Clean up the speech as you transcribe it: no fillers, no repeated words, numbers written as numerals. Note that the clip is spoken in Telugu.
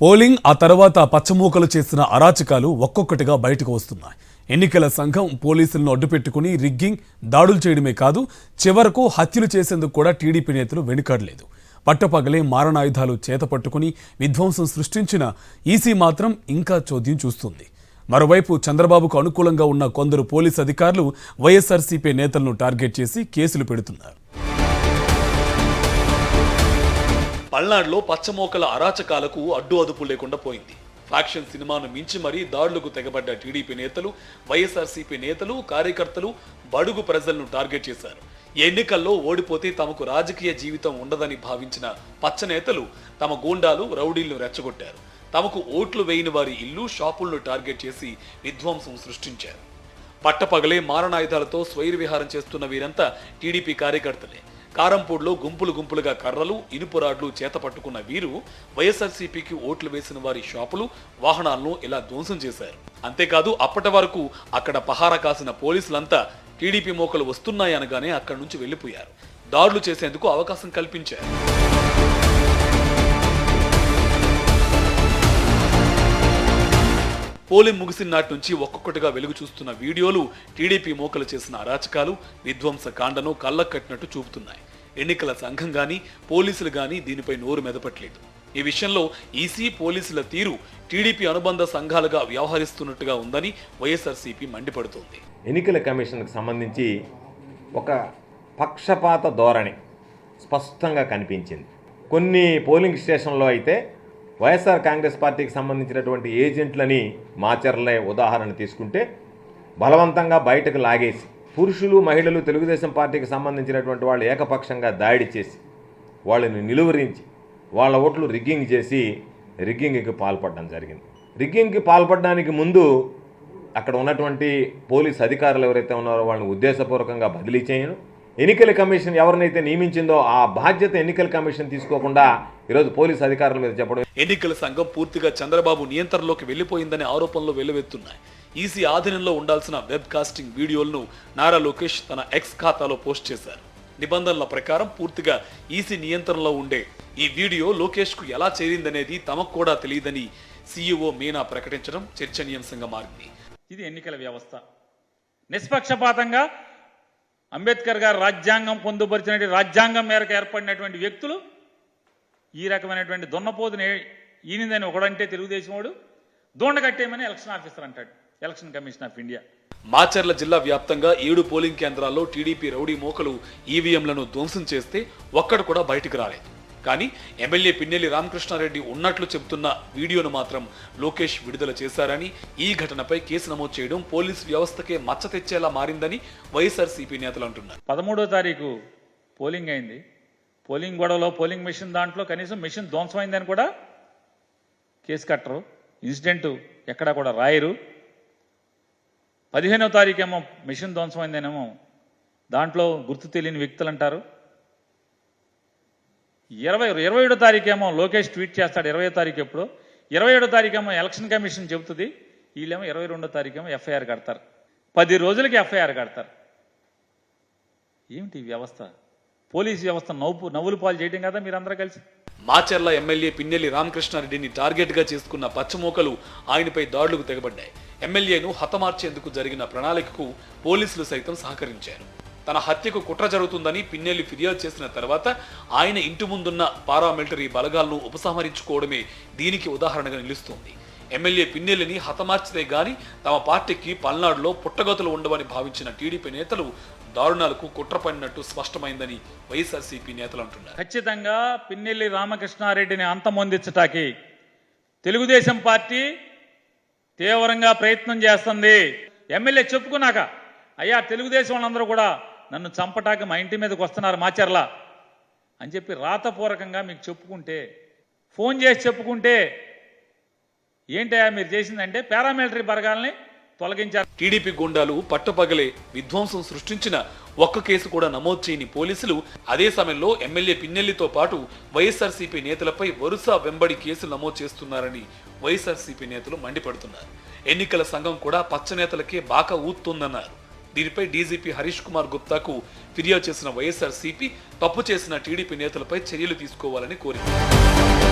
పోలింగ్ ఆ తర్వాత పచ్చమూకలు చేసిన అరాచకాలు ఒక్కొక్కటిగా బయటకు వస్తున్నాయి. ఎన్నికల సంఘం పోలీసులను అడ్డుపెట్టుకుని రిగ్గింగ్, దాడులు చేయడమే కాదు చివరకు హత్యలు చేసేందుకు కూడా టీడీపీ నేతలు వెనుకాడలేదు. పట్టపగలే మారణాయుధాలు చేతపట్టుకుని విధ్వంసం సృష్టించిన ఈసీ మాత్రం ఇంకా చోద్యం చూస్తుంది. మరోవైపు చంద్రబాబుకు అనుకూలంగా ఉన్న కొందరు పోలీసు అధికారులు వైఎస్ఆర్సీపీ నేతలను టార్గెట్ చేసి కేసులు పెడుతున్నారు. పల్నాడులో పచ్చమోకల అరాచకాలకు అడ్డు అదుపు లేకుండా పోయింది. ఫ్యాక్షన్ సినిమాను మించి మరీ దాడులకు తెగబడ్డ టీడీపీ నేతలు, వైఎస్ఆర్సీపీ నేతలు, కార్యకర్తలు బడుగు ప్రజలను టార్గెట్ చేశారు. ఎన్నికల్లో ఓడిపోతే తమకు రాజకీయ జీవితం ఉండదని భావించిన పచ్చ నేతలు తమ గూండాలు, రౌడీలను రెచ్చగొట్టారు. తమకు ఓట్లు వేయని వారి ఇల్లు, షాపులను టార్గెట్ చేసి విధ్వంసం సృష్టించారు. పట్టపగలే మారణాయుధాలతో స్వైర విహారం చేస్తున్న వీరంతా టీడీపీ కార్యకర్తలే. కారంపూడిలో గుంపులు గుంపులుగా కర్రలు, ఇనుపు రాడ్లు చేత పట్టుకున్న వీరు వైఎస్ఆర్సీపీకి ఓట్లు వేసిన వారి షాపులు, వాహనాలను ఇలా ధ్వంసం చేశారు. అంతేకాదు అప్పటి వరకు అక్కడ పహారా కాసిన పోలీసులంతా టీడీపీ మోకలు వస్తున్నాయనగానే అక్కడి నుంచి వెళ్లిపోయారు. దాడులు చేసేందుకు అవకాశం కల్పించారు. పోలింగ్ ముగిసిన నాటి నుంచి ఒక్కొక్కటిగా వెలుగు చూస్తున్న వీడియోలు టీడీపీ మోకలు చేసిన అరాచకాలు, విధ్వంస కాండను కళ్ళకు కట్టినట్టు చూపుతున్నాయి. ఎన్నికల సంఘం గానీ, పోలీసులు గానీ దీనిపై నోరు మెదపట్లేదు. ఈ విషయంలో ఈసీ, పోలీసుల తీరు టీడీపీ అనుబంధ సంఘాలుగా వ్యవహరిస్తున్నట్టుగా ఉందని వైఎస్ఆర్సీపీ మండిపడుతోంది. ఎన్నికల కమిషన్కు సంబంధించి ఒక పక్షపాత ధోరణి స్పష్టంగా కనిపించింది. కొన్ని పోలింగ్ స్టేషన్లో అయితే వైఎస్ఆర్ కాంగ్రెస్ పార్టీకి సంబంధించినటువంటి ఏజెంట్లని మాచర్లే ఉదాహరణ తీసుకుంటే బలవంతంగా బయటకు లాగేసి, పురుషులు, మహిళలు, తెలుగుదేశం పార్టీకి సంబంధించినటువంటి వాళ్ళు ఏకపక్షంగా దాడి చేసి వాళ్ళని నిలువరించి వాళ్ళ ఓట్లు రిగ్గింగ్ చేసి రిగ్గింగ్కి పాల్పడడం జరిగింది. రిగ్గింగ్కి పాల్పడడానికి ముందు అక్కడ ఉన్నటువంటి పోలీస్ అధికారులు ఎవరైతే ఉన్నారో వాళ్ళని ఉద్దేశపూర్వకంగా బదిలీ చేయను. ఎన్నికల కమిషన్ ఎవరినైతే నియమించిందో ఆ బాధ్యత ఎన్నికల కమిషన్ తీసుకోకుండా ఈరోజు పోలీసు అధికారుల మీద చెప్పడం. ఎన్నికల సంఘం పూర్తిగా చంద్రబాబు నియంత్రణలోకి వెళ్లిపోయిందనే ఆరోపణలు వెల్లువెత్తున్నాయి. ఈసీ ఆధీనంలో ఉండాల్సిన వెబ్ కాస్టింగ్ వీడియోలను నారా లోకేష్ తన ఎక్స్ ఖాతాలో పోస్ట్ చేశారు. నిబంధనల ప్రకారం పూర్తిగా ఈసీ నియంత్రణలో ఉండే ఈ వీడియో లోకేష్ కు ఎలా చేరిందనేది తమకు కూడా తెలియదని సీఈఓ మీనా ప్రకటించడం చర్చనీయాంశంగా మారింది. ఇది ఎన్నికల వ్యవస్థ నిష్పక్షపాతంగా అంబేద్కర్ గారు రాజ్యాంగం పొందుపరిచినటువంటి రాజ్యాంగం మేరకు ఏర్పడినటువంటి వ్యక్తులు ఈ రకమైనటువంటి దున్నపోతుని ఈనిందని ఒకడంటే తెలుగుదేశం వాడు దోండ కట్టేయమని ఎలక్షన్ ఆఫీసర్ అంటాడు, election commission of India. Macherla జిల్లా వ్యాప్తంగా 7 పోలింగ్ కేంద్రాల్లో టీడీపీ రౌడీ మోకలు ఈవీఎంలను ధ్వంసం చేస్తే ఒక్కడు కూడా బయటకు రాలేదు. కానీ ఎమ్మెల్యే పిన్నెల్లి రామకృష్ణారెడ్డి ఉన్నట్లు చెబుతున్న వీడియోను మాత్రం లోకేష్ విడుదల చేశారని, ఈ ఘటనపై కేసు నమోదు చేయడం పోలీసు వ్యవస్థకే మచ్చ తెచ్చేలా మారిందని వైఎస్ఆర్సీపీ నేతలు అంటున్నారు. 13వ తారీఖు పోలింగ్ అయింది. పోలింగ్ గొడవలో పోలింగ్ మెషిన్ దాంట్లో కనీసం మెషిన్ ధ్వంసమైందని కూడా కేసు కట్టరు, ఇన్సిడెంట్ ఎక్కడా కూడా రాయరు. 15వ తారీఖు ఏమో మెషిన్ ధ్వంసమైందనేమో దాంట్లో గుర్తు తెలియని వ్యక్తులు అంటారు. 27వ తారీఖు ఏమో లోకేష్ ట్వీట్ చేస్తాడు. 20వ తారీఖు ఎప్పుడు, 27వ తారీఖు ఏమో ఎలక్షన్ కమిషన్ చెబుతుంది. వీళ్ళేమో 22వ తారీఖు ఏమో ఎఫ్ఐఆర్ కడతారు. 10 రోజులకి ఎఫ్ఐఆర్ కడతారు. ఏమిటి వ్యవస్థ? పోలీసు వ్యవస్థ నవ్వులు పాలు చేయడం కదా మీరందరూ కలిసి. మాచర్ల ఎమ్మెల్యే పిన్నెల్లి రామకృష్ణారెడ్డిని టార్గెట్ గా చేసుకున్న పచ్చమోకలు ఆయనపై దాడులకు తెగబడ్డాయి. ఎమ్మెల్యేను హతమార్చేందుకు జరిగిన ప్రణాళికకు పోలీసులు సైతం సహకరించారు. తన హత్యకు కుట్ర జరుగుతుందని పిన్నెల్లి ఫిర్యాదు చేసిన తర్వాత ఆయన ఇంటి ముందున్న పారామిలిటరీ బలగాలను ఉపసంహరించుకోవడమే దీనికి ఉదాహరణగా నిలుస్తోంది. ఎమ్మెల్యే పిన్నెల్లిని హతమార్చితే గాని తమ పార్టీకి పల్నాడులో పుట్టగతులు ఉండవని భావించిన టీడీపీ నేతలు దారుణాలకు కుట్ర పడినట్టు స్పష్టమైందని వైఎస్ఆర్సీపీ నేతలు అంటున్నారు. ఖచ్చితంగా పిన్నెల్లి రామకృష్ణారెడ్డిని అంతమొందించటానికి తెలుగుదేశం పార్టీ తీవ్రంగా ప్రయత్నం చేస్తుంది. ఎమ్మెల్యే చెప్పుకున్నాక, అయ్యా తెలుగుదేశం వాళ్ళందరూ కూడా నన్ను చంపటానికి మా ఇంటి మీదకి వస్తున్నారు మాచర్ల అని చెప్పి రాతపూర్వకంగా మీకు చెప్పుకుంటే, ఫోన్ చేసి చెప్పుకుంటే, ఏంటయ్యా మీరు చేసిందంటే పారామిలిటరీ బలగాల్ని తొలగించారు. టీడీపీ గుండాలు పట్టపగలే విధ్వంసం సృష్టించిన ఒక్క కేసు కూడా నమోదు చేయని పోలీసులు అదే సమయంలో ఎమ్మెల్యే పిన్నెల్లితో పాటు వైఎస్ఆర్సీపీ నేతలపై వరుస వెంబడి కేసులు నమోదు చేస్తున్నారని వైఎస్ఆర్సీపీ నేతలు మండిపడుతున్నారు. ఎన్నికల సంఘం కూడా పచ్చ నేతలకే బాకా ఊతుందన్నారు. దీనిపై డీజీపీ హరీష్ కుమార్ గుప్తాకు ఫిర్యాదు చేసిన వైఎస్ఆర్సీపీ తప్పు చేసిన టీడీపీ నేతలపై చర్యలు తీసుకోవాలని కోరింది.